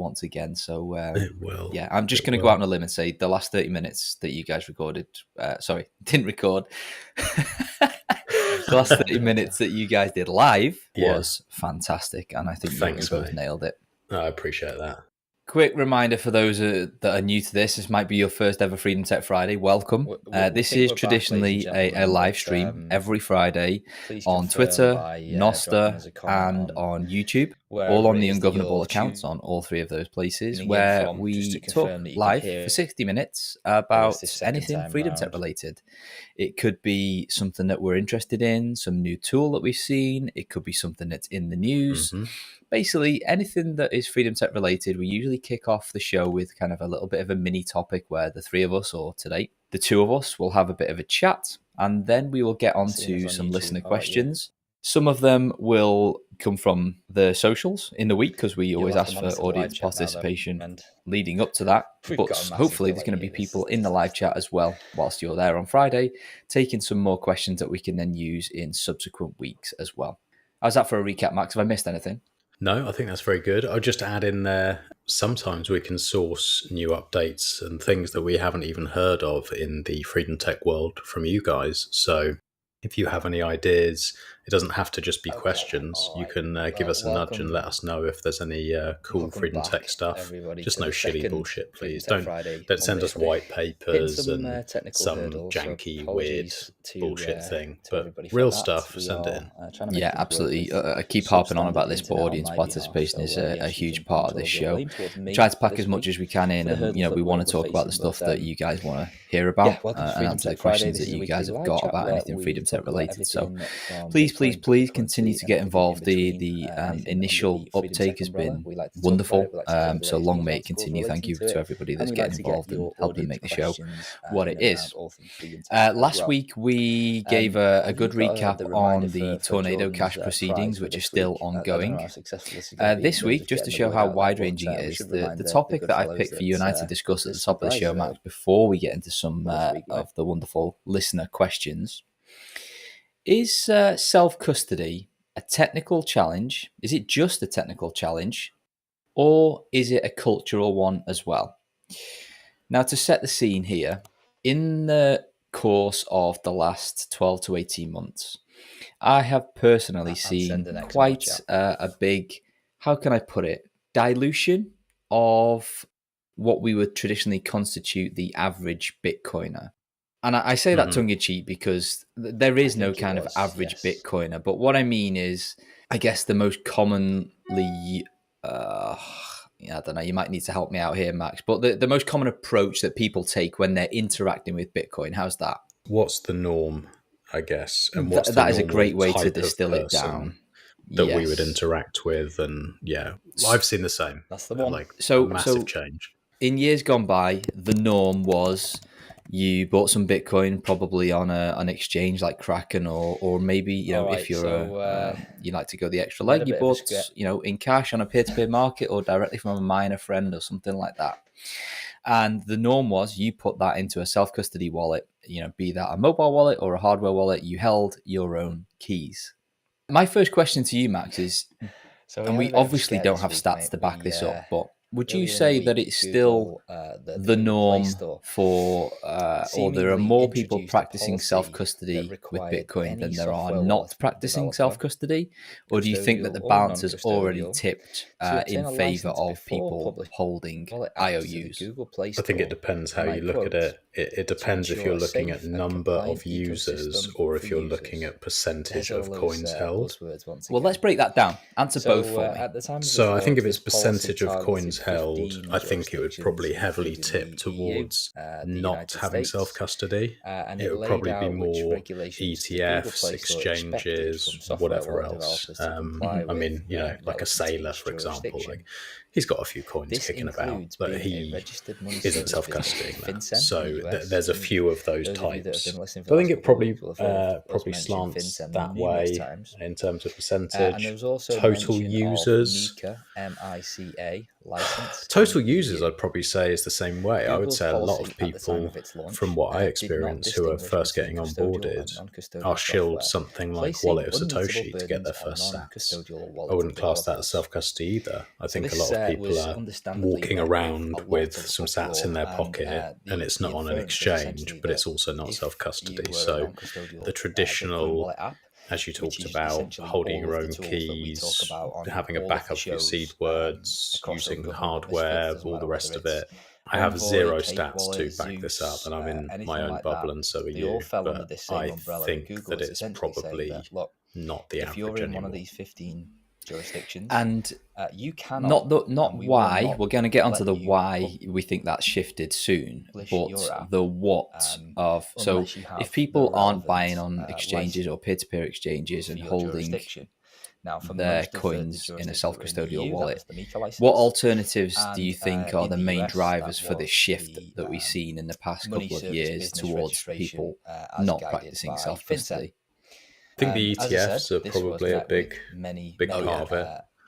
once again. So It will. yeah, I'm just going to go out on a limb and say the last 30 minutes that you guys recorded, didn't record. The last 30 minutes that you guys did live was fantastic. And I think you both nailed it. I appreciate that. Quick reminder for those that are new to this might be your first ever Freedom Tech Friday. Welcome. This is traditionally a live stream every Friday on Twitter, Noster, and on YouTube, all on the Ungovernable accounts on all three of those places, where we talk live for 60 minutes about anything Freedom Tech related. It could be something that we're interested in, some new tool that we've seen. It could be something that's in the news. Basically, anything that is Freedom Tech related, we usually kick off the show with kind of a little bit of a mini topic where the three of us, or today, the two of us, will have a bit of a chat, and then we will get on to some listener questions. Some of them will come from the socials in the week, because we always ask for audience participation leading up to that. But hopefully there's going to be people in the live chat as well whilst you're there on Friday, taking some more questions that we can then use in subsequent weeks as well. How's that for a recap, Max? Have I missed anything? No, I think that's very good. I'll just add in there, sometimes we can source new updates and things that we haven't even heard of in the Freedom Tech world from you guys. So if you have any ideas, it doesn't have to just be questions. You can give us a nudge and let us know if there's any cool Freedom Tech stuff. Just no shitty bullshit, please. Don't send us white papers and some janky, weird bullshit thing. But real stuff, send it in. Yeah, absolutely. I keep harping on about this, but audience participation is a huge part of this show. We try to pack as much as we can in, and we want to talk about the stuff that you guys want to hear about and answer the questions that you guys have got about anything Freedom Tech related. So please continue to get involved. The initial uptake has been wonderful. So long may it continue. Thank you to everybody that's getting involved and helping make the show what it is. Last week we gave a good recap on the Tornado Cash proceedings, which are still ongoing. This week, just to show how wide-ranging it is, the topic that I picked for you and I to discuss at the top of the show, Max, before we get into some of the wonderful listener questions, is self-custody a technical challenge? Is it just a technical challenge, or is it a cultural one as well? Now, to set the scene here, in the course of the last 12 to 18 months, I have personally seen quite a big, how can I put it, dilution of what we would traditionally constitute the average Bitcoiner. And I say that tongue-in-cheek because there is no kind of average Bitcoiner. But what I mean is, I guess the most commonly, I don't know, you might need to help me out here, Max, but the most common approach that people take when they're interacting with Bitcoin, how's that? What's the norm, I guess? And what's that is a great way to distill it down. That we would interact with. And I've seen the same. That's the one. Massive change. In years gone by, the norm was you bought some Bitcoin probably on an exchange like Kraken, or maybe if you're you like to go the extra leg, you bought in cash on a peer-to-peer market or directly from a miner friend or something like that. And the norm was you put that into a self-custody wallet, be that a mobile wallet or a hardware wallet. You held your own keys. My first question to you, Max, is, and we obviously don't have stats to back this up, but would you say that it's still the norm for, or there are more people practicing self-custody with Bitcoin than there are not practicing self-custody? Or do you think that the balance has already tipped in favor of people holding IOUs? I think it depends how you look at it. It depends if you're looking at number of users or if you're looking at percentage of coins held. Well, let's break that down. Answer both for me. So I think if it's percentage of coins held, I think it would probably heavily tip towards not having self-custody. It would probably be more ETFs, exchanges, whatever else. I mean, like a sailor, for example, like he's got a few coins kicking about, but he isn't self-custodying that. So there's a few of those types. So I think it probably slants that way in terms of percentage. Total users. Total users, I'd probably say, is the same way. I would say a lot of people, from what I experience, who are first getting onboarded, are shilled something like Wallet of Satoshi to get their first sats. I wouldn't class that as self-custody either. I think a lot of people are walking around with some sats in their pocket, and it's not on an exchange, but it's also not self-custody. So the traditional, as you talked about, holding your own keys, having a backup of your seed words, using hardware, all the rest of it. I have zero stats to back this up, and I'm in my own bubble, and so are you. But I think that it's probably not the average anymore. These 15 jurisdictions, and you cannot, not why. We're going to get onto the why we think that's shifted soon, but the what of. So if people aren't buying on exchanges or peer-to-peer exchanges and holding their coins in a self-custodial wallet, what alternatives do you think are the main drivers for this shift that we've seen in the past couple of years towards people not practicing self-custody? I think the ETFs are probably a big part of it.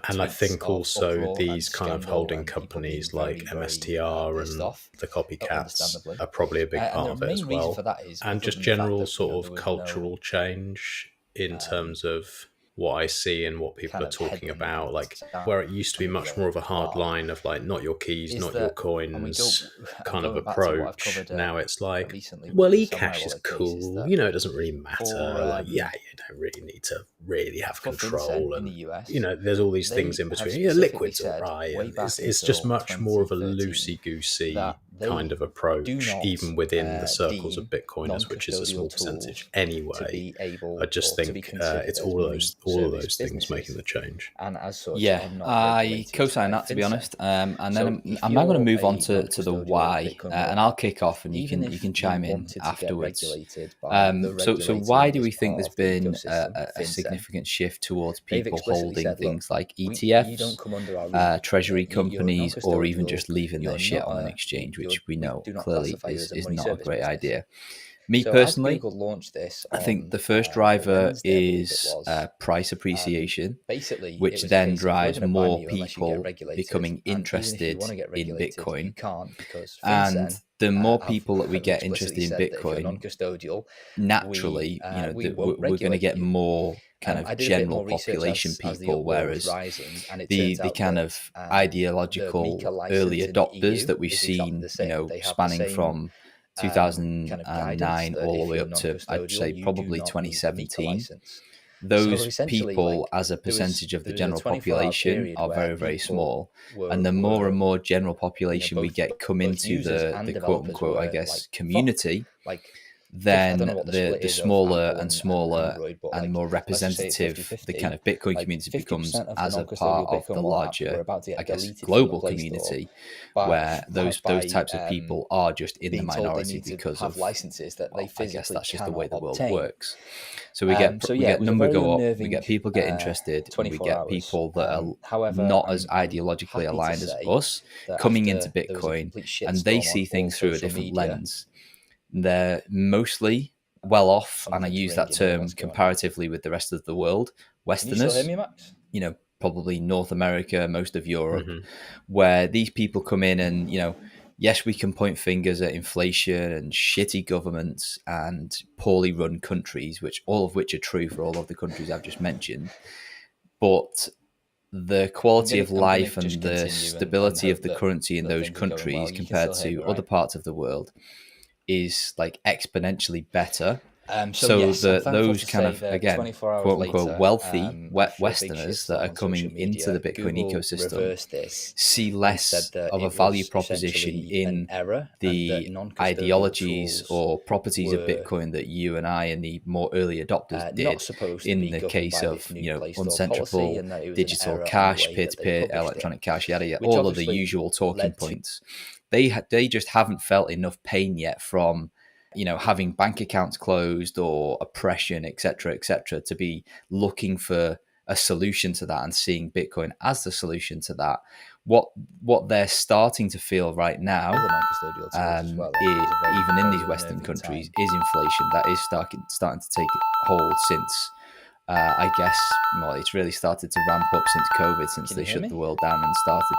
And I think also these kind of holding companies like MSTR and the copycats are probably a big part of it as well. And just general sort of cultural change in terms of what I see and what people are talking about, like where it used to be much more of a hard line of like, not your keys, not your coins kind of approach. Now it's like, well, eCash is cool. You know, it doesn't really matter. Like, yeah, you don't really need to really have control. And, you know, there's all these things in between. Yeah, liquid's all right. And it's just much more of a loosey-goosey kind of approach, even within the circles of Bitcoiners, which is a small percentage anyway. I just think it's all of those things making the change. And as such, I co-sign that, to be honest. And then I'm now going to move on to the why, and I'll kick off, and you can chime in afterwards. So why do we think there's been a significant shift towards people holding things like ETFs, treasury companies, or even just leaving their shit on an exchange, which we know clearly is not a great idea? Me personally, I think the first driver is price appreciation, which then drives more people becoming interested in Bitcoin. And the more people that we get interested in Bitcoin, naturally, we're going to get more kind of general population people, whereas the kind of ideological early adopters that we've seen, spanning from 2009 all the way up to, I'd say, probably 2017. Those people, as a percentage of the general population, are very, very small. And the more and more general population we get come into the quote-unquote, I guess, community, then the smaller and smaller and more representative the kind of Bitcoin community becomes as a part of the larger, I guess, global community, where those types of people are just in the minority because of licenses. I guess that's just the way the world works. So we get number go up, we get people get interested, and we get people that are not as ideologically aligned as us coming into Bitcoin, and they see things through a different lens. They're mostly well off, and I use that term comparatively with the rest of the world. Westerners, probably North America, most of Europe, where these people come in and, yes, we can point fingers at inflation and shitty governments and poorly run countries, all of which are true for all of the countries I've just mentioned. But the quality of life and the stability of the currency in those countries compared to other parts of the world is like exponentially better. Those kind of, again, quote unquote, wealthy Westerners that are coming into the Bitcoin ecosystem see less of a value proposition in the ideologies or properties of Bitcoin that you and I and the more early adopters did in the case of, uncentrable, digital cash, peer-to-peer, electronic cash, yada, yada, all of the usual talking points. They just haven't felt enough pain yet from, having bank accounts closed or oppression, et cetera, to be looking for a solution to that and seeing Bitcoin as the solution to that. What they're starting to feel right now, even in these Western countries, is inflation that is starting to take hold since, I guess, it's really started to ramp up since COVID, since they shut the world down and started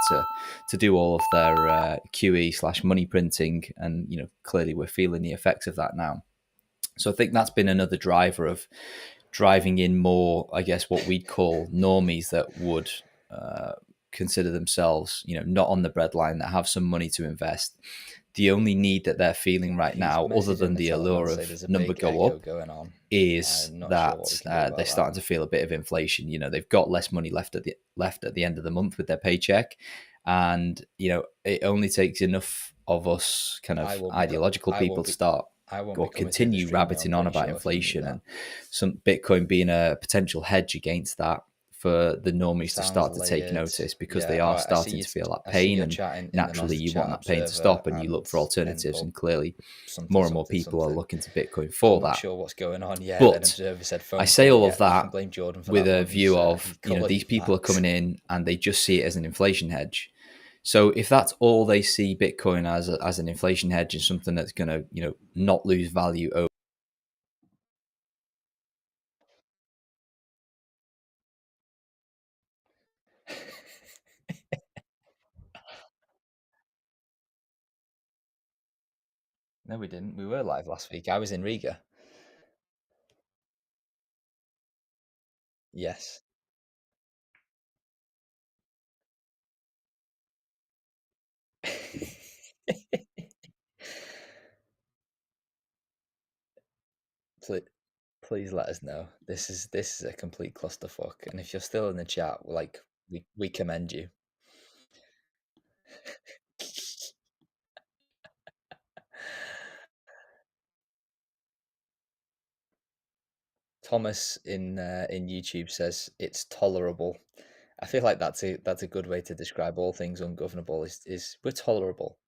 to do all of their QE/money printing. And, clearly we're feeling the effects of that now. So I think that's been another driver of driving in more, I guess, what we'd call normies that would consider themselves, not on the breadline, that have some money to invest, the only need that they're feeling right now, other than the allure of number go up, is that they're starting to feel a bit of inflation. They've got less money left at the end of the month with their paycheck, and it only takes enough of us kind of ideological people to start or continue rabbiting on about inflation and some Bitcoin being a potential hedge against that, for the normies to start to take notice, because they are starting to feel that pain, and naturally you want that pain to stop, and you look for alternatives, and clearly more and more people are looking to Bitcoin for that. But I say all of that with a view of, these people are coming in and they just see it as an inflation hedge. So if that's all they see Bitcoin as an inflation hedge, and something that's going to, not lose value over. No, we didn't. We were live last week. I was in Riga. Yes. Please let us know. This is a complete clusterfuck, and if you're still in the chat, we commend you. Thomas in YouTube says it's tolerable. I feel like that's a good way to describe all things ungovernable. Is we're tolerable.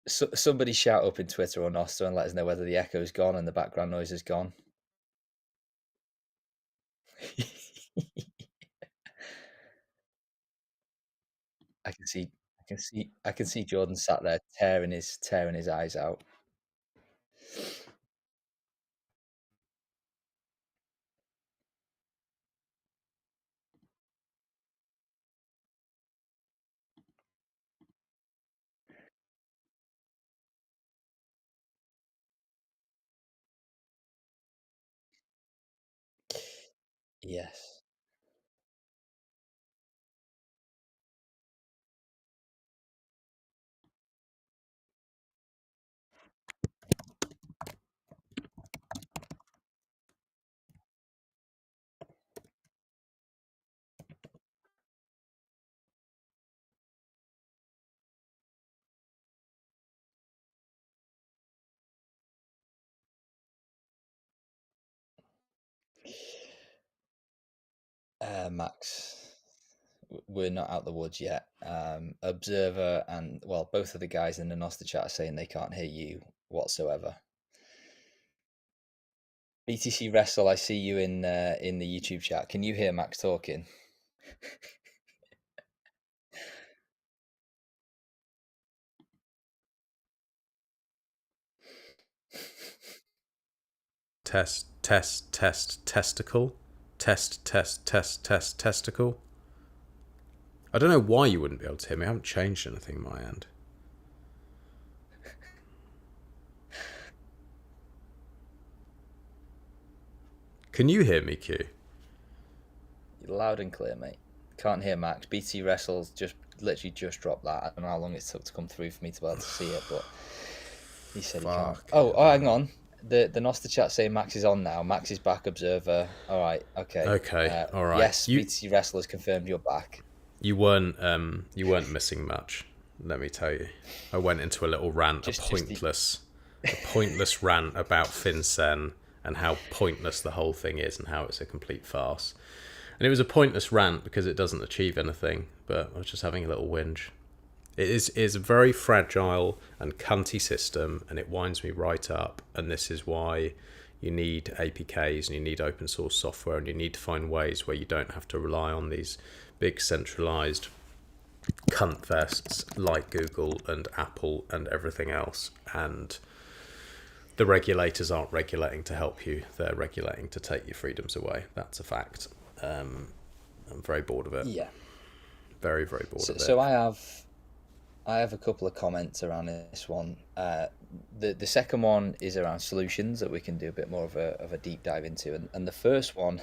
So somebody shout up in Twitter or Nostr and let us know whether the echo's gone and the background noise is gone. I can see Jordan sat there tearing his eyes out. Yes. Max, we're not out the woods yet. Observer and both of the guys in the Nostr chat are saying they can't hear you whatsoever. BTC Wrestle, I see you in the YouTube chat. Can you hear Max talking? Testicle. Testicle. I don't know why you wouldn't be able to hear me. I haven't changed anything on my end. Can you hear me, Q? You're loud and clear, mate. Can't hear Max. BT Wrestles literally just dropped that. I don't know how long it took to come through for me to be able to see it, but he said he can't. Oh, hang on. The Nostr chat saying Max is on now. Max is back, Observer. All right, okay. Okay, all right. Yes, BT Wrestlers confirmed you're back. You weren't missing much, let me tell you. I went into a little rant, a pointless rant about FinCEN and how pointless the whole thing is and how it's a complete farce. And it was a pointless rant because it doesn't achieve anything, but I was just having a little whinge. It is a very fragile and cunty system, and it winds me right up, and this is why you need APKs and you need open source software, and you need to find ways where you don't have to rely on these big centralized cunt fests like Google and Apple and everything else. And the regulators aren't regulating to help you, they're regulating to take your freedoms away. That's a fact. I'm very bored of it. Yeah. Very, very bored of it. So I I have a couple of comments around this one. The second one is around solutions that we can do a bit more of a deep dive into, and the first one,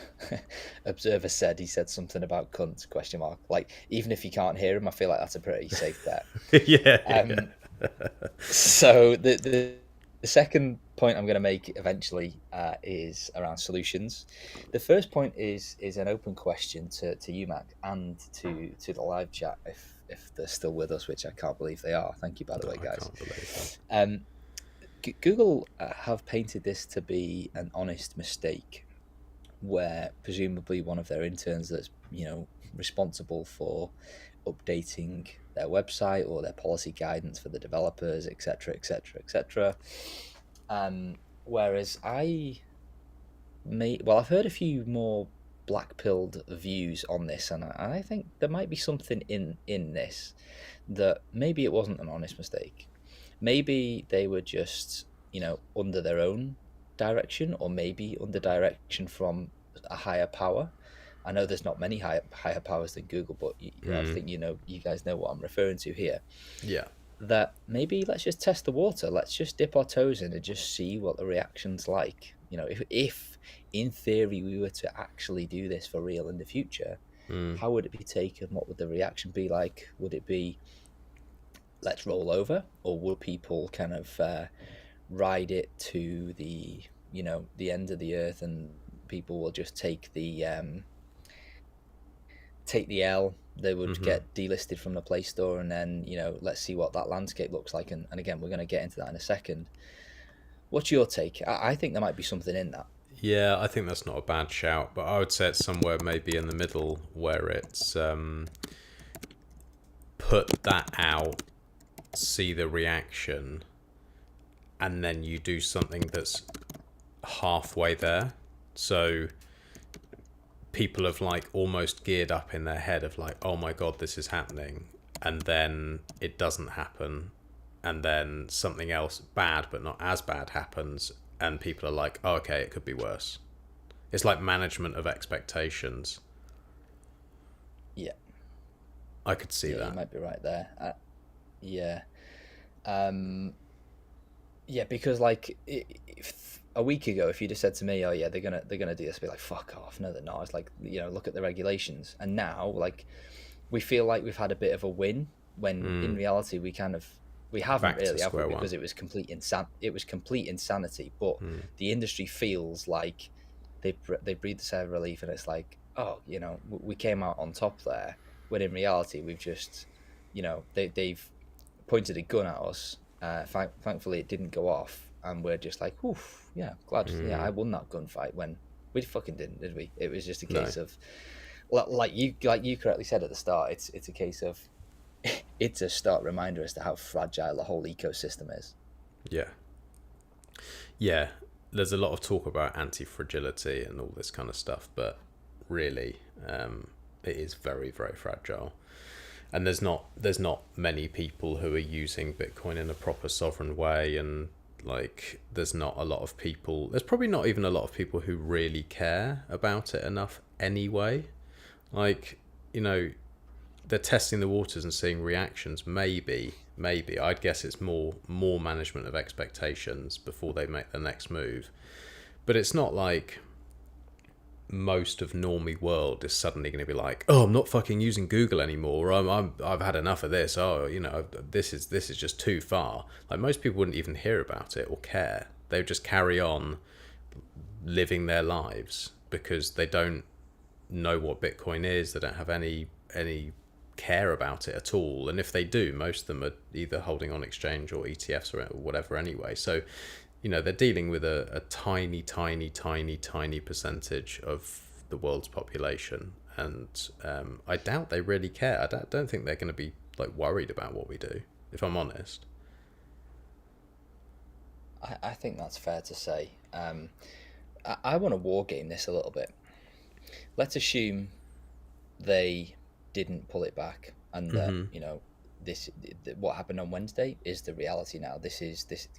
observer said, he said something about cunt, question mark. Like, even if you can't hear him, I feel like that's a pretty safe bet. Yeah. So the second point I'm going to make eventually is around solutions. The first point is an open question to you, Mac, and to the live chat if they're still with us, which I can't believe they are. Thank you, by the way, guys. I can't believe that. Google have painted this to be an honest mistake, where presumably one of their interns that's responsible for updating their website or their policy guidance for the developers, etc., etc., etc. Whereas I've heard a few more black-pilled views on this, and I think there might be something in this, that maybe it wasn't an honest mistake. Maybe they were just, under their own direction, or maybe under direction from a higher power. I know there's not many higher powers than Google, but I think you guys know what I'm referring to here. Yeah. That maybe let's just test the water. Let's just dip our toes in and just see what the reaction's like. If in theory we were to actually do this for real in the future, how would it be taken? What would the reaction be like? Would it be, let's roll over, or will people kind of ride it to the end of the earth, and people will just take the L? They would get delisted from the Play Store, and then let's see what that landscape looks like. And again, we're going to get into that in a second. What's your take? I think there might be something in that. Yeah, I think that's not a bad shout, but I would say it's somewhere maybe in the middle, where it's put that out, see the reaction, and then you do something that's halfway there. So people have like almost geared up in their head of like, oh my god, this is happening, and then it doesn't happen, and then something else bad but not as bad happens, and people are like, oh, okay, it could be worse. It's like management of expectations. Yeah, I could see that. You might be right there. Yeah. Because like if a week ago, if you'd have said to me, oh yeah, they're gonna do this, I'd be like, fuck off. No, they're not. It's like, look at the regulations. And now, like, we feel like we've had a bit of a win, when in reality we haven't really, have we? Because it was complete insanity. But the industry feels like they breathed a sigh of relief, and it's like, oh, we came out on top there. When in reality, we've just, they've pointed a gun at us. Thankfully, it didn't go off, and we're just like, oof, yeah, glad. Yeah, I won that gunfight, when we fucking didn't, did we? It was just a case of, like you correctly said at the start, it's a case of, it's a stark reminder as to how fragile the whole ecosystem is. Yeah. There's a lot of talk about anti-fragility and all this kind of stuff, but really, it is very, very fragile. And there's not many people who are using Bitcoin in a proper sovereign way, and like there's probably not even a lot of people who really care about it enough anyway. Like, they're testing the waters and seeing reactions. Maybe I'd guess it's more management of expectations before they make the next move. But it's not like most of normie world is suddenly going to be like, oh, I'm not fucking using Google anymore, or I've had enough of this, this is just too far. Like, most people wouldn't even hear about it or care. They would just carry on living their lives because they don't know what Bitcoin is. They don't have any care about it at all, and if they do, most of them are either holding on exchange or ETFs or whatever anyway. So they're dealing with a tiny percentage of the world's population, and I doubt they really care. I don't think they're going to be like worried about what we do, if I'm honest. I think that's fair to say. I want to war game this a little bit. Let's assume they didn't pull it back, and this, what happened on Wednesday is the reality now. This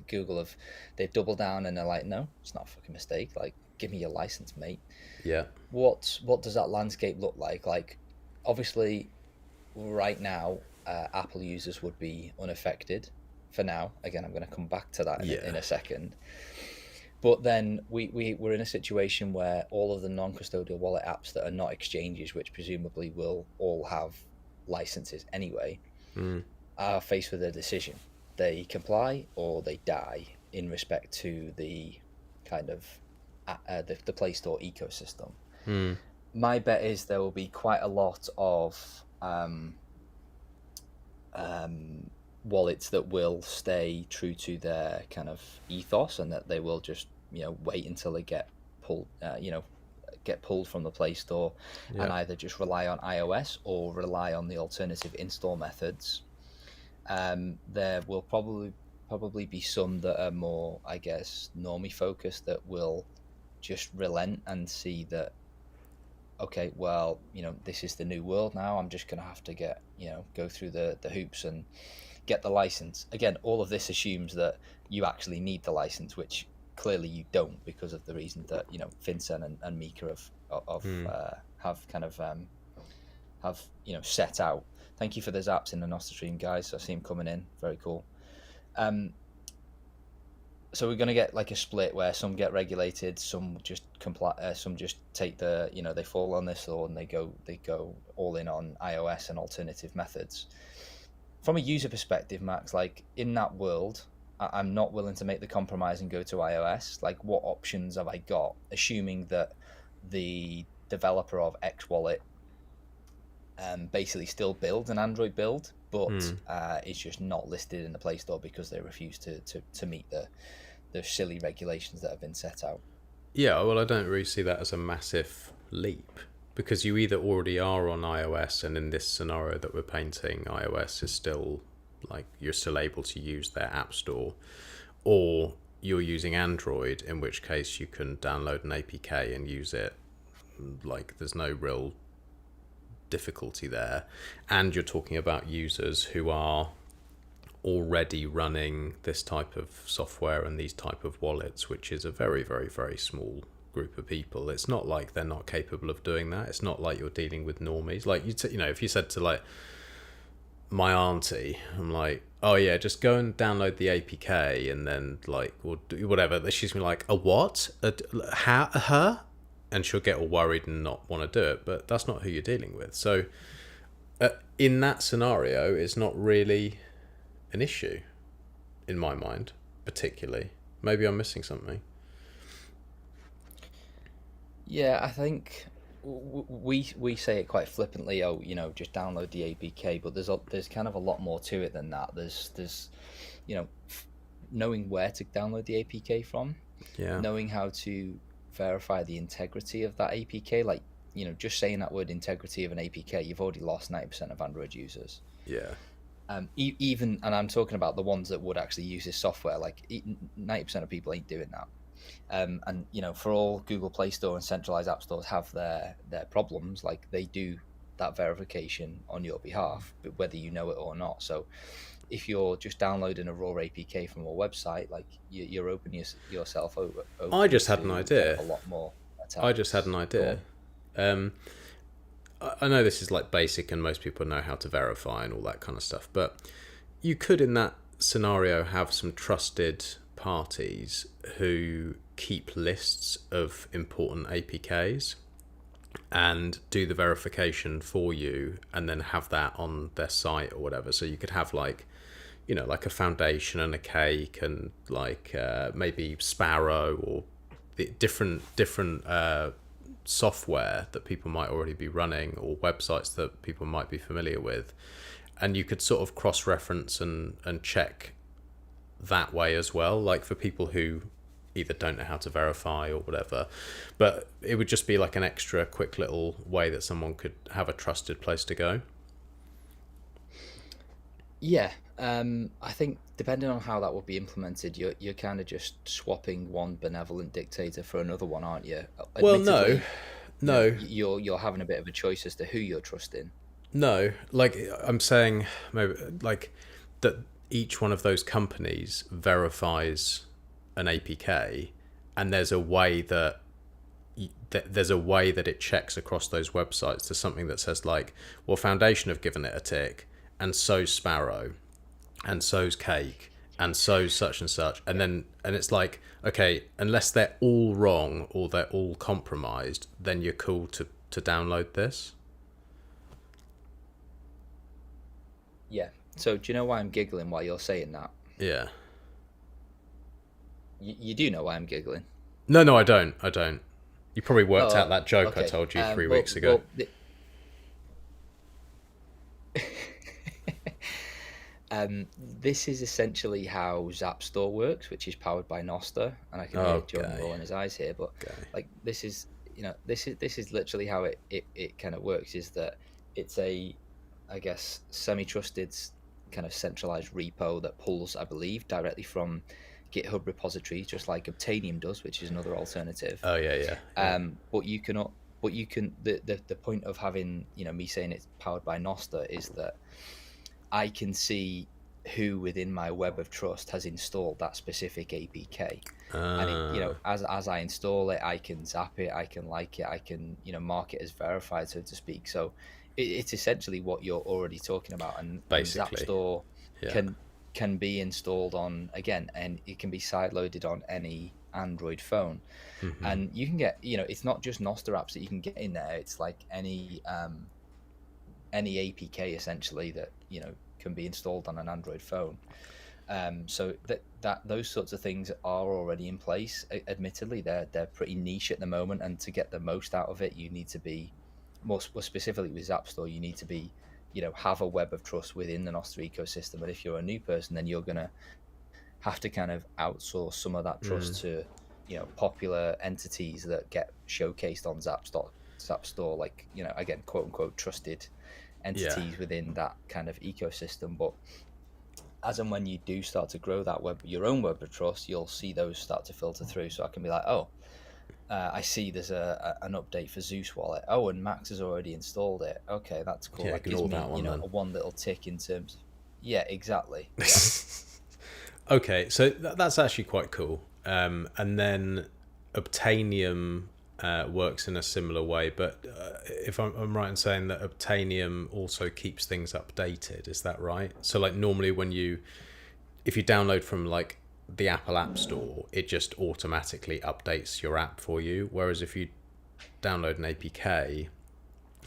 Google they've doubled down, and they're like, no, it's not a fucking mistake. Like, give me your license, mate. Yeah. What does that landscape look like? Like, obviously, right now, Apple users would be unaffected for now. Again, I'm going to come back to that in a second. But then we're in a situation where all of the non-custodial wallet apps that are not exchanges, which presumably will all have licenses anyway, are faced with a decision. They comply or they die in respect to the kind of the Play Store ecosystem. My bet is there will be quite a lot of wallets that will stay true to their kind of ethos, and that they will just wait until they get pulled from the Play Store, and either just rely on iOS or rely on the alternative install methods. There will probably be some that are more, I guess, normie focused, that will just relent and see that, okay, well, this is the new world now. I'm just going to have to go through the hoops and get the license. Again, all of this assumes that you actually need the license, which clearly you don't, because of the reason that FinCEN and Mika have kind of have set out. Thank you for those apps in the Nostra stream, guys. I see them coming in. Very cool. So we're going to get like a split where some get regulated, some just comply, some just take the they fall on this sword and they go all in on iOS and alternative methods. From a user perspective, Max, like in that world, I'm not willing to make the compromise and go to iOS. Like, what options have I got? Assuming that the developer of X Wallet basically still builds an Android build, but it's just not listed in the Play Store because they refuse to meet the silly regulations that have been set out. Yeah, well, I don't really see that as a massive leap, because you either already are on iOS, and in this scenario that we're painting, iOS is still, like, you're still able to use their app store, or you're using Android, in which case you can download an APK and use it. Like, there's no real difficulty there. And you're talking about users who are already running this type of software and these type of wallets, which is a very, very, very small group of people. It's not like they're not capable of doing that. It's not like you're dealing with normies. Like, if you said to, like, my auntie, I'm like, oh yeah, just go and download the APK and then, like, or do whatever. She's gonna be like, a what? Her? And she'll get all worried and not want to do it. But that's not who you're dealing with. So in that scenario, it's not really an issue in my mind, particularly. Maybe I'm missing something. Yeah, I think we say it quite flippantly. Oh, just download the APK, but there's kind of a lot more to it than that. There's knowing where to download the APK from, knowing how to verify the integrity of that APK. Like, just saying that word integrity of an APK, you've already lost 90% of Android users. Yeah. Even, and I'm talking about the ones that would actually use this software, like 90% of people ain't doing that. And for all Google Play Store and centralized app stores have their problems, like, they do that verification on your behalf, but whether you know it or not. So if you're just downloading a raw APK from a website, like, you're opening yourself over. I just had an idea. A lot more attacks. I just had an idea. I know this is like basic and most people know how to verify and all that kind of stuff, but you could, in that scenario, have some trusted parties who keep lists of important APKs and do the verification for you, and then have that on their site or whatever. So you could have, like, like a Foundation and a Cake, and like maybe Sparrow, or the different software that people might already be running, or websites that people might be familiar with, and you could sort of cross-reference and check that way as well, like for people who either don't know how to verify or whatever. But it would just be like an extra quick little way that someone could have a trusted place to go. Yeah, I think depending on how that would be implemented, you're kind of just swapping one benevolent dictator for another one, aren't you? Well, no. You're having a bit of a choice as to who you're trusting. No, like, I'm saying, maybe, like, that each one of those companies verifies an APK, and there's a way that it checks across those websites to something that says, like, well, Foundation have given it a tick, and so's Sparrow, and so's Cake, and so's such and such, and it's like, okay, unless they're all wrong or they're all compromised, then you're cool to download this. Yeah. So do you know why I'm giggling while you're saying that? Yeah. You do know why I'm giggling? No, I don't. You probably worked out that joke okay. I told you 3 weeks ago. This is essentially how Zap Store works, which is powered by Noster, and I can hear John rolling his eyes here. But like, this is literally how it kind of works. Is that it's a, I guess, semi-trusted kind of centralized repo that pulls, I believe, directly from GitHub repositories, just like Obtainium does, which is another alternative. Oh yeah. But you can the point of having, me saying it's powered by Noster is that I can see who within my web of trust has installed that specific APK. And it, as I install it, I can zap it, I can like it, I can mark it as verified, so to speak. So it's essentially what you're already talking about, and Zap Store can be installed on, again, and it can be side-loaded on any Android phone. And you can get, it's not just Noster apps that you can get in there. It's like any APK essentially that can be installed on an Android phone. So that those sorts of things are already in place. Admittedly, they're pretty niche at the moment, and to get the most out of it, you need to be more specifically with Zap Store. You need to be, have a web of trust within the Noster ecosystem. But if you're a new person, then you're gonna have to kind of outsource some of that trust to popular entities that get showcased on Zap Store, like again, quote unquote trusted entities within that kind of ecosystem. But as and when you do start to grow that your own web of trust, you'll see those start to filter through. So I can be like, I see there's an update for Zeus Wallet. Oh, and Max has already installed it. Okay, that's cool. That gives me one little tick in terms. Yeah, exactly. Yeah. Okay, so that's actually quite cool. And then Obtainium works in a similar way, but if I'm right in saying that Obtainium also keeps things updated, is that right? So like normally if you download from like the Apple App Store, it just automatically updates your app for you, whereas if you download an APK,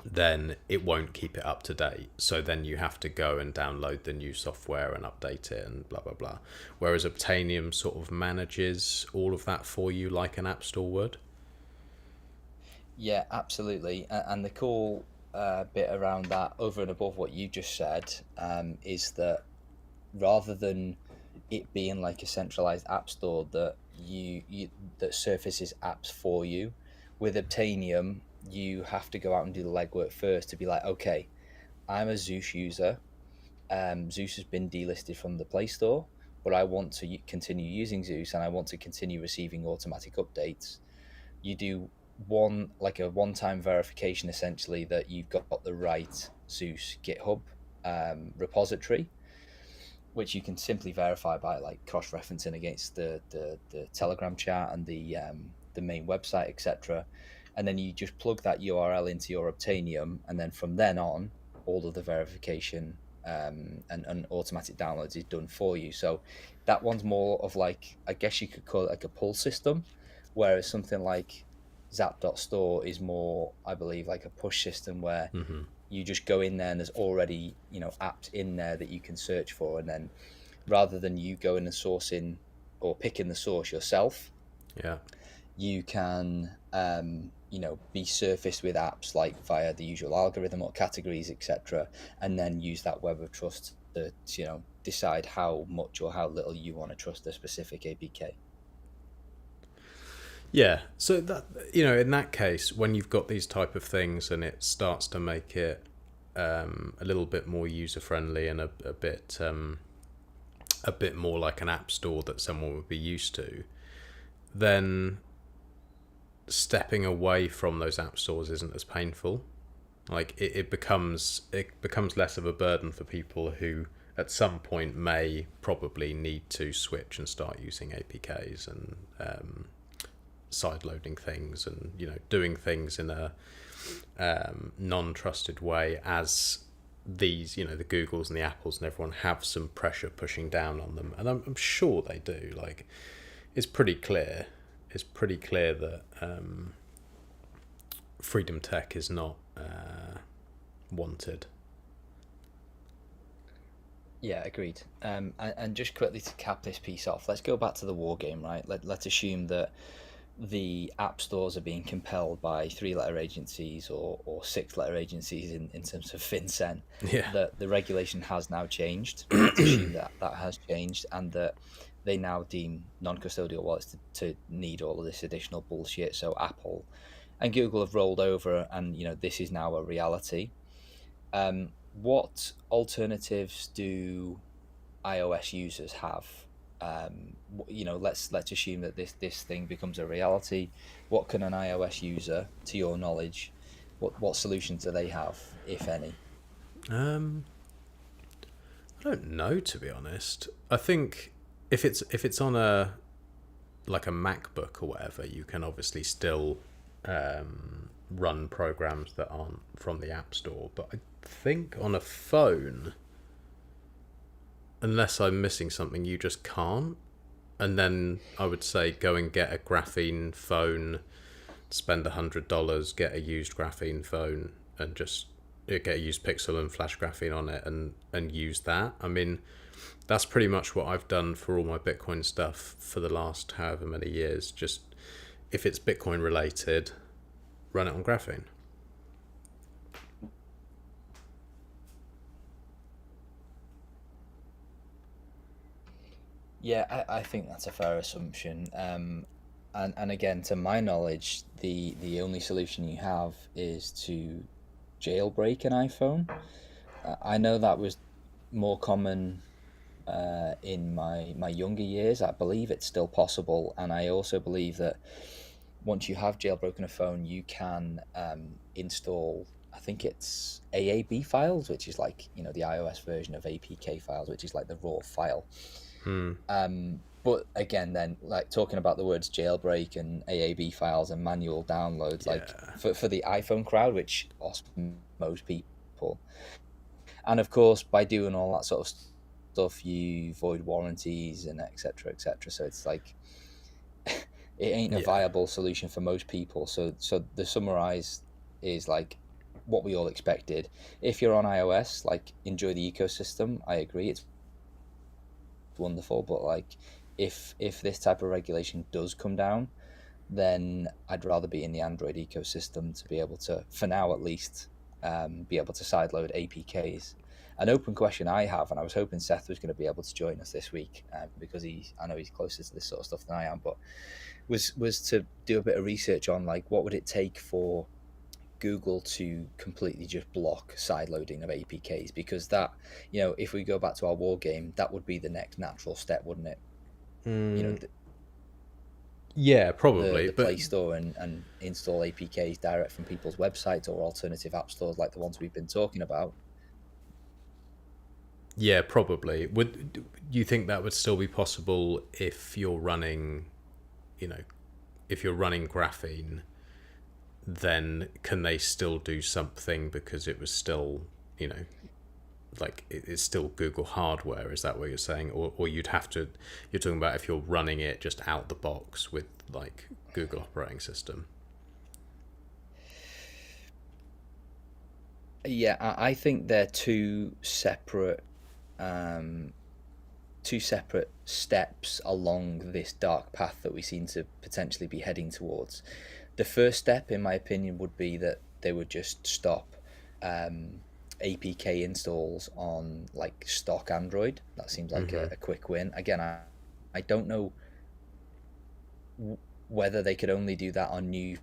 then it won't keep it up to date. So then you have to go and download the new software and update it and blah, blah, blah. Whereas Obtainium sort of manages all of that for you like an App Store would. Yeah, absolutely. And the cool bit around that, over and above what you just said, is that rather than it being like a centralized app store that that surfaces apps for you, with Obtainium, you have to go out and do the legwork first to be like, okay, I'm a Zeus user. Zeus has been delisted from the Play Store, but I want to continue using Zeus and I want to continue receiving automatic updates. You do a one-time verification essentially that you've got the right Zeus GitHub repository, which you can simply verify by like cross-referencing against the Telegram chat and the main website, etc. And then you just plug that URL into your Obtainium, and then from then on, all of the verification and automatic downloads is done for you. So that one's more of like, I guess you could call it like a pull system, whereas something like Zap.store is more, I believe, like a push system where you just go in there and there's already apps in there that you can search for, and then rather than you going and sourcing or picking the source yourself, you can be surfaced with apps like via the usual algorithm or categories, etc., and then use that web of trust to decide how much or how little you want to trust a specific APK. Yeah, so that in that case, when you've got these type of things and it starts to make it a little bit more user friendly and a bit more like an app store that someone would be used to, then stepping away from those app stores isn't as painful. Like it becomes less of a burden for people who at some point may probably need to switch and start using APKs and side-loading things and doing things in a non-trusted way as these, the Googles and the Apples and everyone have some pressure pushing down on them, and I'm sure they do. Like, it's pretty clear. It's pretty clear that Freedom Tech is not wanted. Yeah, agreed. And just quickly to cap this piece off, let's go back to the war game, right? Let's assume that the app stores are being compelled by 3-letter agencies or 6-letter agencies in terms of FinCEN. Yeah. That the regulation has now changed. Let's assume that has changed, and that they now deem non-custodial wallets to need all of this additional bullshit. So Apple and Google have rolled over, and this is now a reality. What alternatives do iOS users have? Let's assume that this thing becomes a reality. What can an iOS user, to your knowledge, what solutions do they have, if any? I don't know, to be honest. I think if it's on a MacBook or whatever, you can obviously still run programs that aren't from the App Store. But I think on a phone, unless I'm missing something, you just can't. And then I would say go and get a graphene phone, spend $100, get a used graphene phone, and just get a used Pixel and flash graphene on it, and use that. I mean, that's pretty much what I've done for all my Bitcoin stuff for the last however many years. Just if it's Bitcoin related, run it on graphene. Yeah, I think that's a fair assumption. And again, to my knowledge, the only solution you have is to jailbreak an iPhone. I know that was more common in my younger years. I believe it's still possible, and I also believe that once you have jailbroken a phone, you can install, I think it's AAB files, which is like the iOS version of APK files, which is like the raw file. But again, then, like, talking about the words jailbreak and AAB files and manual downloads, like for the iPhone crowd, which most people, and of course by doing all that sort of stuff, you void warranties and etc. So it's like it ain't a viable solution for most people. So the summarize is like what we all expected. If you're on iOS, like, enjoy the ecosystem. I agree, it's wonderful, but like if this type of regulation does come down, then I'd rather be in the Android ecosystem to be able to, for now at least, be able to sideload APKs. An open question I have, and I was hoping Seth was going to be able to join us this week, because I know he's closer to this sort of stuff than I am, but was to do a bit of research on, like, what would it take for Google to completely just block sideloading of APKs, because that, if we go back to our war game, that would be the next natural step, wouldn't it? Yeah, probably. The Play Store and install APKs direct from people's websites or alternative app stores like the ones we've been talking about. Yeah, probably. Would you think that would still be possible if you're running, if you're running graphene? Then can they still do something because it was still, like it's still Google hardware? Is that what you're saying? Or you're talking about if you're running it just out the box with like Google operating system? Yeah, I think they're two separate steps along this dark path that we seem to potentially be heading towards. The first step, in my opinion, would be that they would just stop APK installs on like stock Android. That seems like a quick win. Again, I don't know whether they could only do that on new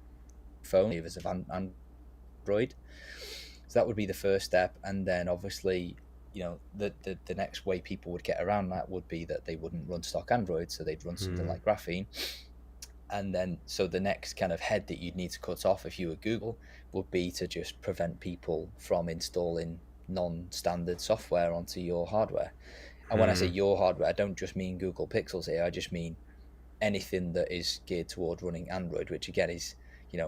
phones of Android. So that would be the first step, and then obviously, the next way people would get around that would be that they wouldn't run stock Android, so they'd run something like Graphene. And then, so the next kind of head that you'd need to cut off if you were Google would be to just prevent people from installing non-standard software onto your hardware. And when I say your hardware, I don't just mean Google Pixels here. I just mean anything that is geared toward running Android, which again is,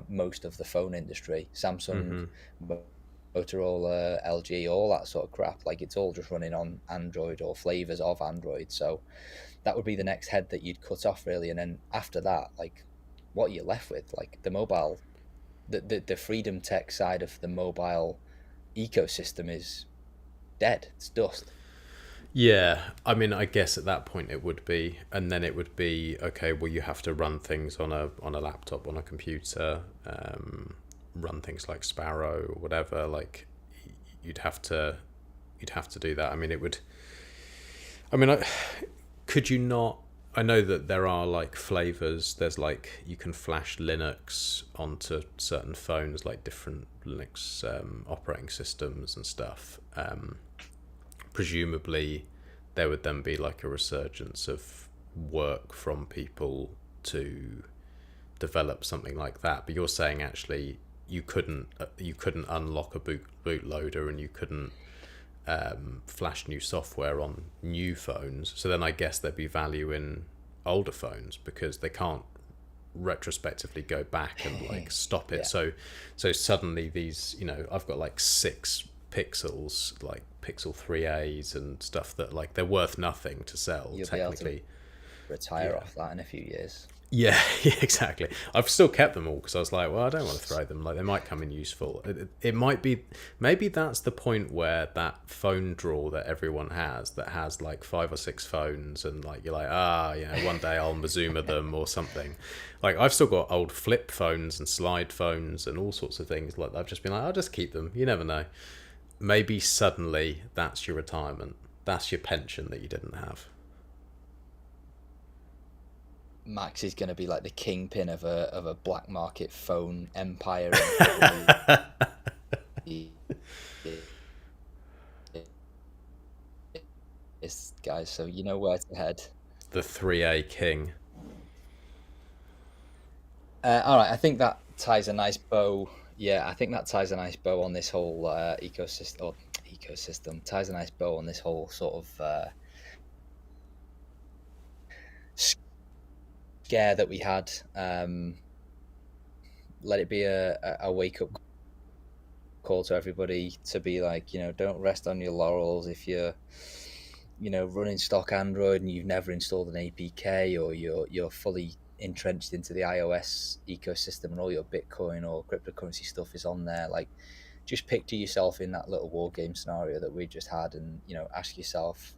most of the phone industry. Samsung, Motorola, LG, all that sort of crap. Like, it's all just running on Android or flavors of Android. So that would be the next head that you'd cut off, really. And then after that, like, what are you left with? Like, the mobile, the Freedom Tech side of the mobile ecosystem is dead. It's dust. Yeah, I mean, I guess at that point it would be, and then it would be, okay, well, you have to run things on a laptop, on a computer, run things like Sparrow or whatever. Like, you'd have to do that. I mean, it would. I mean, could you not? I know that there are like flavors. There's like, you can flash Linux onto certain phones, like different Linux operating systems and stuff. Presumably there would then be like a resurgence of work from people to develop something like that. But you're saying actually you couldn't unlock a bootloader, and you couldn't flash new software on new phones. So then I guess there'd be value in older phones, because they can't retrospectively go back and like stop it. Yeah. So suddenly these, I've got like 6 Pixels, like Pixel 3As and stuff that like they're worth nothing to sell. You'll technically be able to retire off that in a few years. Yeah, exactly. I've still kept them all because I was like, well, I don't want to throw them. Like, they might come in useful. It might be, maybe that's the point where that phone drawer that everyone has, that has like 5 or 6 phones, and like you're like, one day I'll Mazuma them or something. Like, I've still got old flip phones and slide phones and all sorts of things. Like, I've just been like, I'll just keep them. You never know. Maybe suddenly that's your retirement. That's your pension that you didn't have. Max is going to be like the kingpin of a black market phone empire. It's, guys, so you know where to head. The 3A king. All right, I think that ties a nice bow. Yeah, I think that ties a nice bow on this whole ecosystem. Ties a nice bow on this whole sort of scare that we had. Let it be a wake up call to everybody to be like, don't rest on your laurels. If you're running stock Android and you've never installed an APK, or you're fully entrenched into the iOS ecosystem and all your Bitcoin or cryptocurrency stuff is on there, like, just picture yourself in that little war game scenario that we just had, and ask yourself,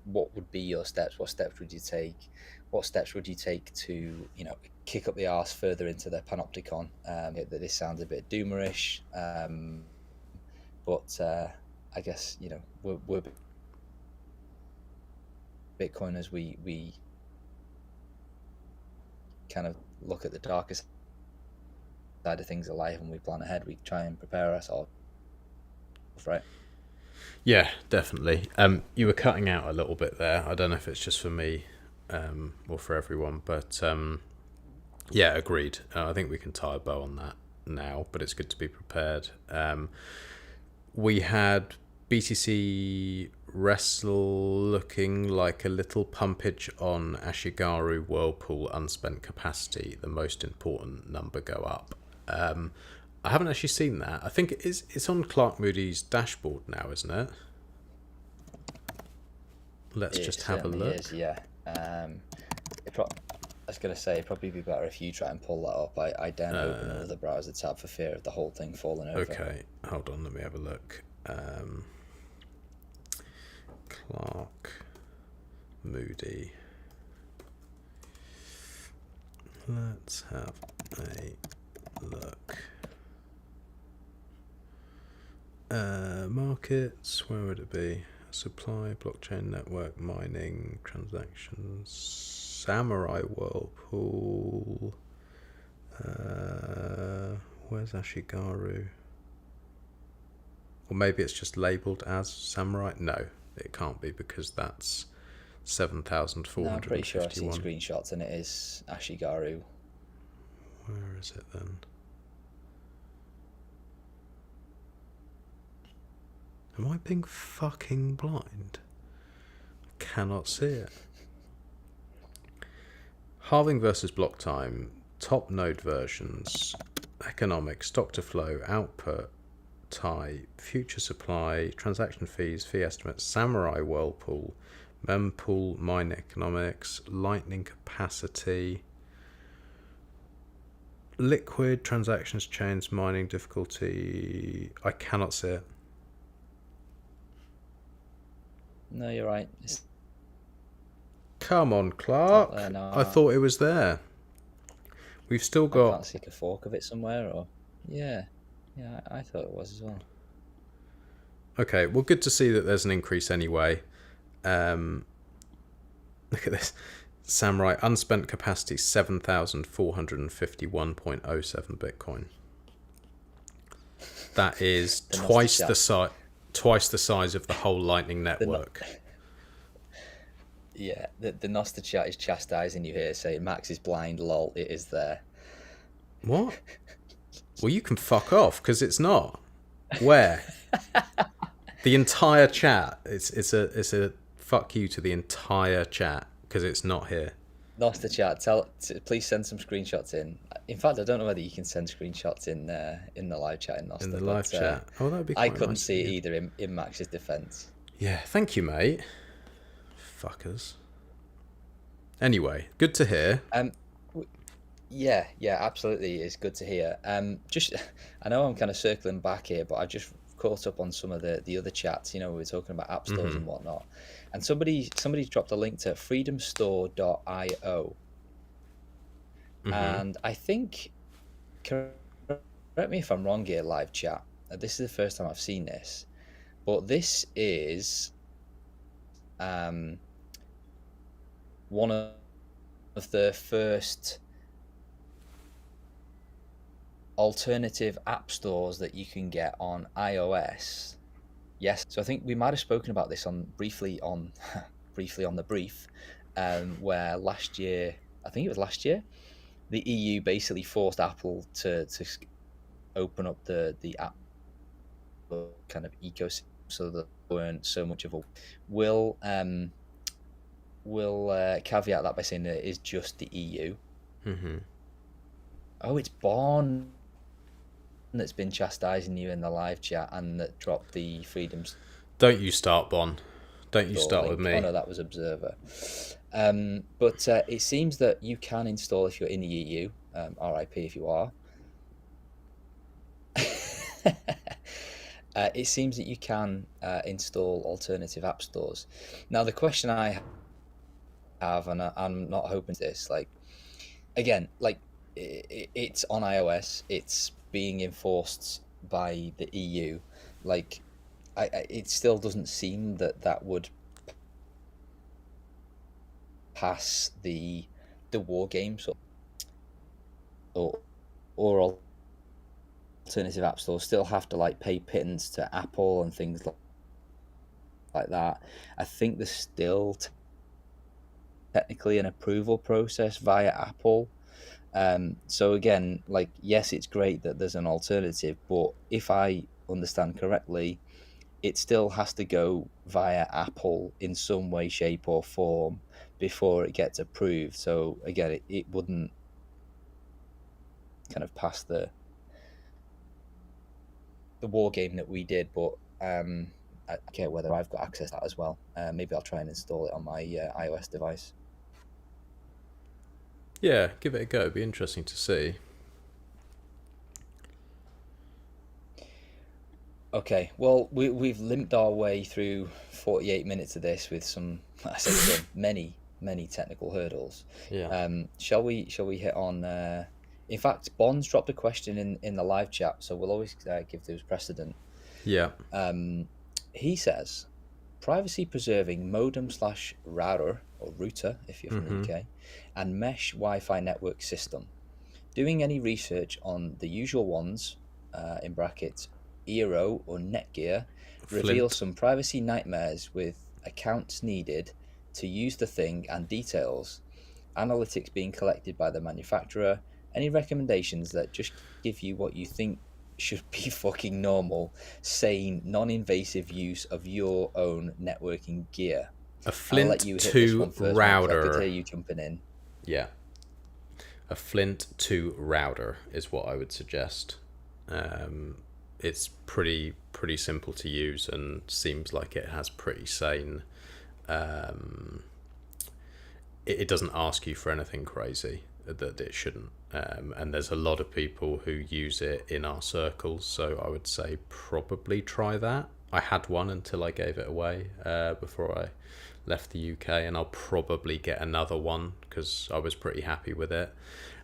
what would be your steps? What steps would you take? What steps would you take to kick up the arse further into the panopticon? That this sounds a bit doomerish, but I guess we're Bitcoiners. We kind of look at the darkest side of things in life, and we plan ahead. We try and prepare ourselves, right? Yeah, definitely. You were cutting out a little bit there. I don't know if it's just for me or for everyone, but yeah, agreed. I think we can tie a bow on that now, but it's good to be prepared. We had BTC Wrestle looking like a little pumpage on Ashigaru Whirlpool unspent capacity, the most important number go up. I haven't actually seen that. I think it's on Clark Moody's dashboard now, isn't it? Let's just have a look. Is, yeah. I was going to say, it'd probably be better if you try and pull that up. I don't open another browser tab for fear of the whole thing falling over. Okay, hold on, let me have a look. Clark Moody. Let's have a look. Markets, where would it be? Supply, blockchain network, mining, transactions, Samurai Whirlpool. Where's Ashigaru? Or maybe it's just labelled as Samurai. No, it can't be, because that's 7,451. No, I'm pretty sure I've seen screenshots and it is Ashigaru. Where is it then? Am I being fucking blind? I cannot see it. Halving versus block time, top node versions, economics, stock to flow, output, type, future supply, transaction fees, fee estimates, Samurai Whirlpool, mempool, mine economics, lightning capacity, liquid, transactions, chains, mining difficulty. I cannot see it. No, you're right. Come on, Clark. No, I thought it was there. We've still got... I can't see a fork of it somewhere, or... Yeah, I thought it was as well. Okay, well, good to see that there's an increase anyway. Look at this. Samurai, unspent capacity, 7,451.07 Bitcoin. That is twice the size of the whole Lightning Network. Yeah, the Noster chat is chastising you here, saying Max is blind, lol, it is there. What? Well, you can fuck off, because it's not. Where? The entire chat. It's a fuck you to the entire chat, because it's not here. Noster chat, please send some screenshots in. In fact, I don't know whether you can send screenshots in the live chat in Noster. In the live chat. Oh, that'd be quite I couldn't nice see it either in Max's defense. Yeah, thank you, mate. Fuckers. Anyway, good to hear. Yeah, absolutely. It's good to hear. I know I'm kind of circling back here, but I just caught up on some of the other chats. We were talking about app stores and whatnot, and somebody dropped a link to freedomstore.io, and I think, correct me if I'm wrong here, live chat. This is the first time I've seen this, but this is one of the first alternative app stores that you can get on iOS. Yes, so I think we might have spoken about this briefly on the brief, where last year, the EU basically forced Apple to open up the app kind of ecosystem so that there weren't so much of a We'll caveat that by saying that it is just the EU. Oh, it's Bon that's been chastising you in the live chat and that dropped the freedoms. Don't you start, Bon. Don't you start with me. Oh no, that was Observer. But it seems that you can install if you're in the EU. RIP if you are. It seems that you can install alternative app stores. Now, the question I have, and I'm not hoping to this, it's on iOS, it's being enforced by the EU. It still doesn't seem that would pass the war games or alternative app stores still have to pay pittance to Apple and things like that. I think there's still technically an approval process via Apple. So again, yes, it's great that there's an alternative, but if I understand correctly, it still has to go via Apple in some way, shape or form before it gets approved. So again, it wouldn't kind of pass the war game that we did, but I don't care whether I've got access to that as well. Maybe I'll try and install it on my iOS device. Yeah, give it a go. It'd be interesting to see. Okay, well, we've limped our way through 48 minutes of this with many technical hurdles. Yeah. Shall we hit on? In fact, Bond's dropped a question in the live chat, so we'll always give those precedent. Yeah. He says, privacy-preserving modem/router or router, if you're from the UK, and mesh Wi-Fi network system. Doing any research on the usual ones, in brackets, Eero or Netgear, reveal some privacy nightmares with accounts needed to use the thing and details, analytics being collected by the manufacturer, any recommendations that just give you what you think should be fucking normal, sane, non-invasive use of your own networking gear. A Flint 2 router. I could hear you jumping in. Yeah. A Flint 2 router is what I would suggest. it's pretty simple to use and seems like it has pretty sane. It doesn't ask you for anything crazy that it shouldn't. And there's a lot of people who use it in our circles, so I would say probably try that. I had one until I gave it away before I left the UK, and I'll probably get another one because I was pretty happy with it.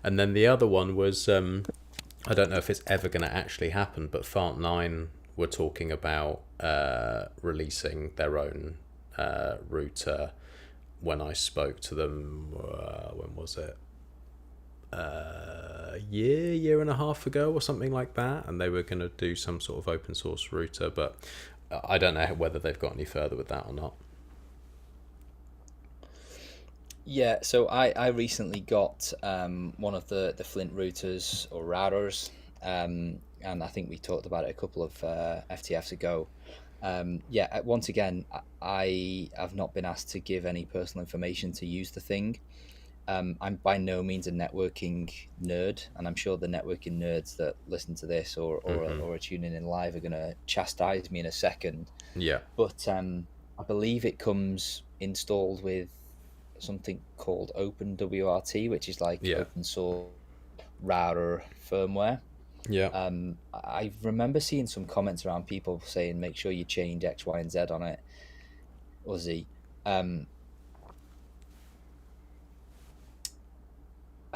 And then the other one was, I don't know if it's ever going to actually happen, but Fart9 were talking about releasing their own router. When I spoke to them, when was it? Year and a half ago or something like that, and they were going to do some sort of open source router, but I don't know whether they've got any further with that or not. Yeah, so I recently got one of the Flint routers or routers, and I think we talked about it a couple of FTFs ago. Once again, I have not been asked to give any personal information to use the thing. I'm by no means a networking nerd, and I'm sure the networking nerds that listen to this or are tuning in live are going to chastise me in a second. Yeah. But I believe it comes installed with something called OpenWRT, which is like open source router firmware. Yeah. I remember seeing some comments around people saying make sure you change X, Y, and Z on it, or Z. I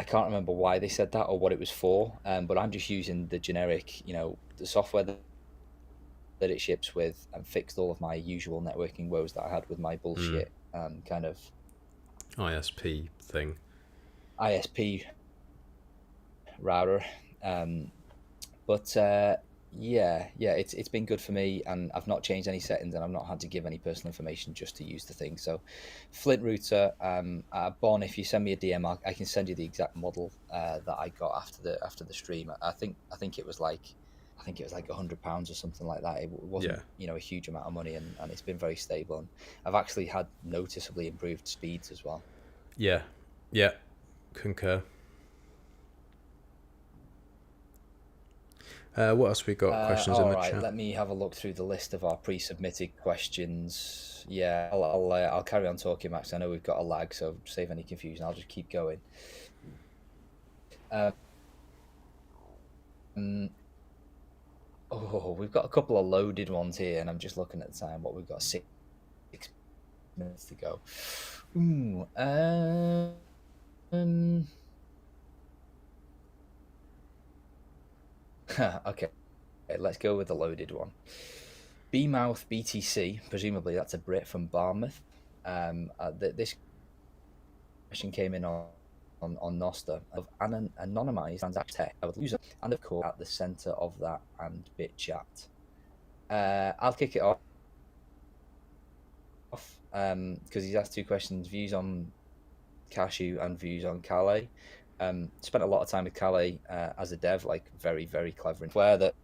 can't remember why they said that or what it was for, but I'm just using the generic, the software that it ships with, and fixed all of my usual networking woes that I had with my bullshit kind of ISP thing. ISP router. It's been good for me, and I've not changed any settings, and I've not had to give any personal information just to use the thing. So Flint router, Bon, if you send me a DM, I can send you the exact model that I got after the stream. I think it was like £100 or something like that. It wasn't a huge amount of money, and it's been very stable, and I've actually had noticeably improved speeds as well. Yeah concur. What else we got? Questions in the chat? Let me have a look through the list of our pre-submitted questions. Yeah, I'll carry on talking, Max. I know we've got a lag, so save any confusion. I'll just keep going. We've got a couple of loaded ones here, and I'm just looking at the time. What we've got 6 minutes to go. Okay, let's go with the loaded one. B-Mouth BTC, presumably that's a Brit from Barmouth. This question came in on Noster of an anonymized transaction tech. I would use it, and of course at the center of that and bit chat. I'll kick it off because he's asked 2 questions: views on Cashew and views on Calais. Spent a lot of time with Calais as a dev, like very, very clever and where that,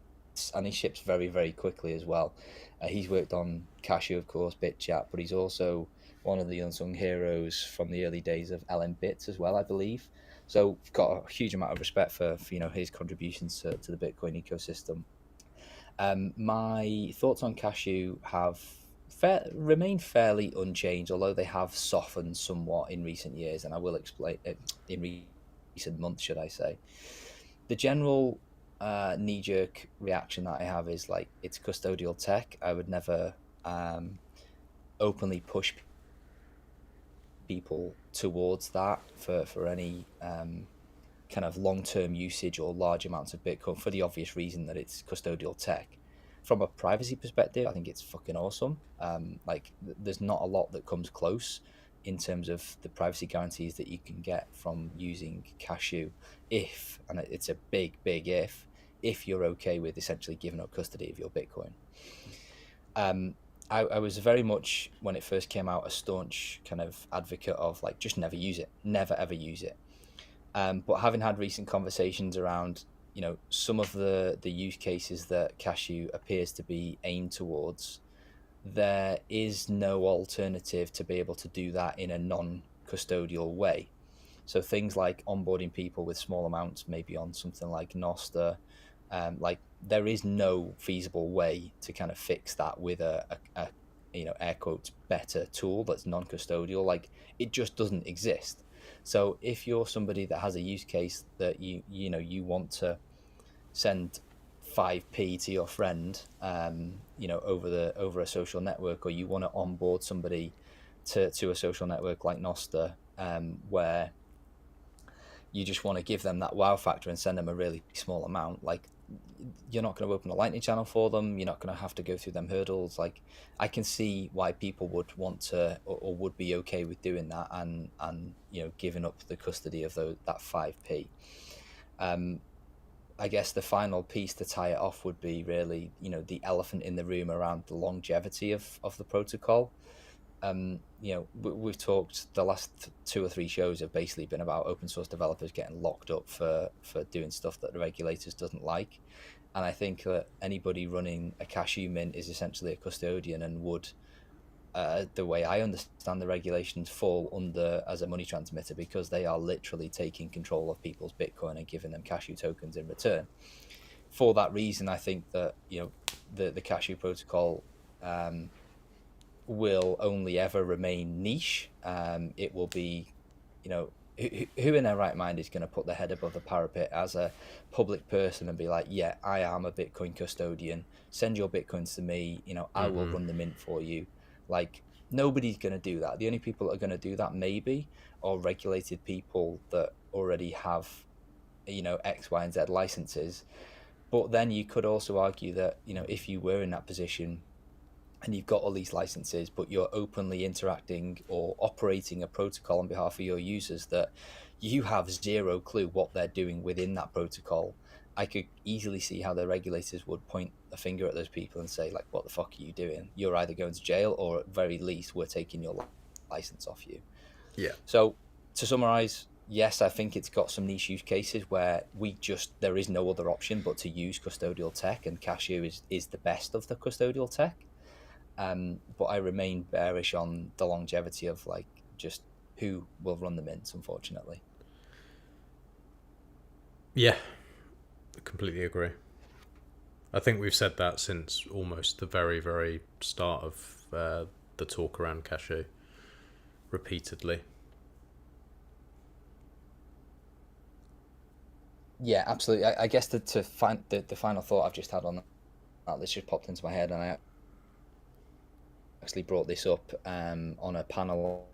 and he ships very, very quickly as well. He's worked on Cashew, of course, BitChat, but he's also one of the unsung heroes from the early days of LM Bits as well, I believe. So got a huge amount of respect for his contributions to the Bitcoin ecosystem. My thoughts on Cashew have remained fairly unchanged, although they have softened somewhat in recent years, and I will explain in recent months, should I say. The general knee-jerk reaction that I have is like, it's custodial tech. I would never openly push people towards that for any kind of long-term usage or large amounts of Bitcoin, for the obvious reason that it's custodial tech. From a privacy perspective, I think it's fucking awesome. There's not a lot that comes close in terms of the privacy guarantees that you can get from using Cashew, if, and it's a big if you're okay with essentially giving up custody of your Bitcoin. I was very much, when it first came out, a staunch kind of advocate of like, just never use it, never ever use it. But having had recent conversations around, some of the use cases that Cashew appears to be aimed towards, there is no alternative to be able to do that in a non-custodial way. So things like onboarding people with small amounts, maybe on something like Noster, Like, there is no feasible way to kind of fix that with a air quotes better tool that's non-custodial. Like, it just doesn't exist. So if you're somebody that has a use case that you want to send 5p to your friend, over a social network, or you want to onboard somebody to a social network like Noster, where you just want to give them that wow factor and send them a really small amount, like, you're not going to open a Lightning channel for them. You're not going to have to go through them hurdles. Like, I can see why people would want to, or would be okay with doing that, and giving up the custody of that 5p. I guess the final piece to tie it off would be really, the elephant in the room around the longevity of the protocol. We've talked, the last 2 or 3 shows have basically been about open source developers getting locked up for doing stuff that the regulators doesn't like. And I think that anybody running a cashew mint is essentially a custodian, and would, the way I understand the regulations, fall under as a money transmitter, because they are literally taking control of people's Bitcoin and giving them cashew tokens in return. For that reason, I think that the cashew protocol will only ever remain niche. It will be, who in their right mind is going to put their head above the parapet as a public person and be like, yeah, I am a Bitcoin custodian, send your Bitcoins to me, I will run the mint for you. Like, nobody's going to do that. The only people that are going to do that maybe are regulated people that already have, X, Y, and Z licenses. But then you could also argue that, if you were in that position and you've got all these licenses, but you're openly interacting or operating a protocol on behalf of your users that you have zero clue what they're doing within that protocol, I could easily see how the regulators would point a finger at those people and say, like, what the fuck are you doing? You're either going to jail, or at very least, we're taking your license off you. Yeah. So to summarize, yes, I think it's got some niche use cases where there is no other option but to use custodial tech, and Cashew is the best of the custodial tech. But I remain bearish on the longevity of, like, just who will run the mints, unfortunately. Yeah, I completely agree. I think we've said that since almost the very, very start of the talk around Cashew, repeatedly. Yeah, absolutely. I guess the final thought I've just had on that, this just popped into my head, and I actually brought this up on a panel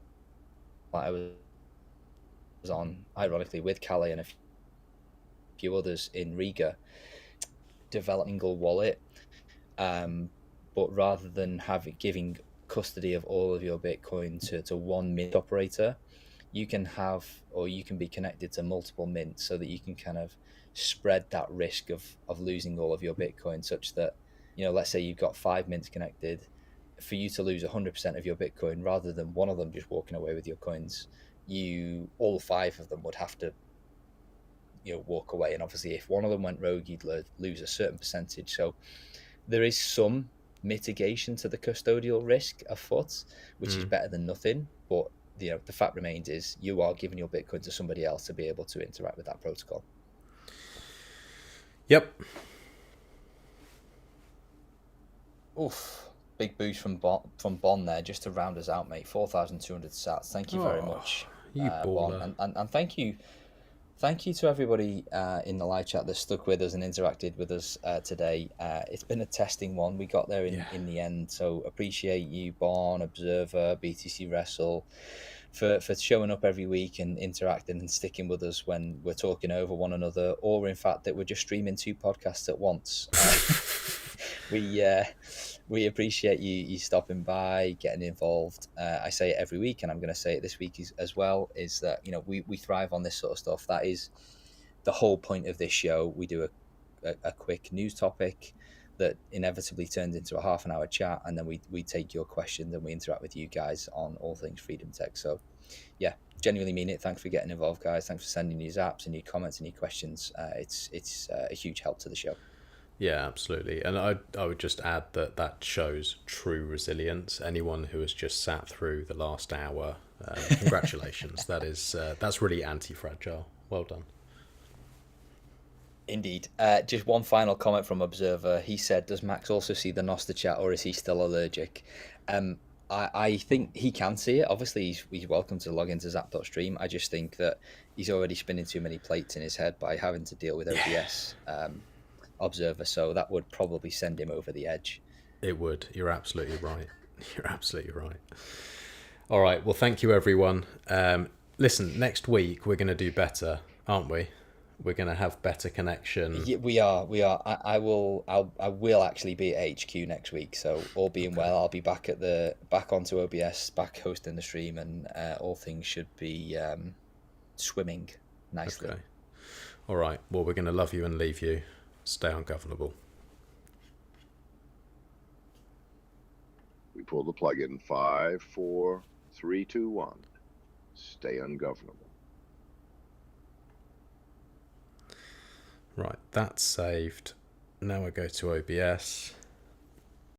that I was on, ironically, with Calais and a few others in Riga, developing a single wallet, but rather than giving custody of all of your Bitcoin to one mint operator, you can be connected to multiple mints, so that you can kind of spread that risk of losing all of your Bitcoin, such that, let's say you've got 5 mints connected. For you to lose 100% of your Bitcoin, rather than one of them just walking away with your coins, all 5 of them would have to walk away. And obviously, if one of them went rogue, you'd lose a certain percentage. So there is some mitigation to the custodial risk afoot, which is better than nothing. But the fact remains is you are giving your Bitcoin to somebody else to be able to interact with that protocol. Yep. Oof. Big boost from Bon there, just to round us out, mate. 4,200 sats. Thank you very much, you baller. Bon. And thank you to everybody in the live chat that stuck with us and interacted with us today. It's been a testing one. We got there in the end, so appreciate you, Bon, Observer, BTC Wrestle, for showing up every week and interacting and sticking with us when we're talking over one another, or in fact that we're just streaming 2 podcasts at once. We appreciate you stopping by, getting involved. I say it every week, and I'm going to say it this week as well, is that we thrive on this sort of stuff. That is the whole point of this show. We do a quick news topic that inevitably turns into a half an hour chat, and then we take your questions and we interact with you guys on all things Freedom Tech. So yeah, genuinely mean it. Thanks for getting involved, guys. Thanks for sending your zaps and your comments and your questions. It's a huge help to the show. Yeah, absolutely. And I would just add that shows true resilience. Anyone who has just sat through the last hour, congratulations. That's really anti-fragile. Well done. Indeed. Just one final comment from Observer. He said, does Max also see the Noster chat, or is he still allergic? I think he can see it. Obviously, he's welcome to log into zap.stream. I just think that he's already spinning too many plates in his head by having to deal with OBS Observer, so that would probably send him over the edge. It would. You're absolutely right. You're absolutely right. All right. Well, thank you, everyone. Listen, next week we're going to do better, aren't we? We're going to have better connection. Yeah, we are. I will actually be at HQ next week. So all being well, I'll be back onto OBS, back hosting the stream, and all things should be swimming nicely. Okay. All right. Well, we're going to love you and leave you. Stay ungovernable. We pull the plug in 5, 4, 3, 2, 1. Stay ungovernable. Right, that's saved. Now I go to OBS.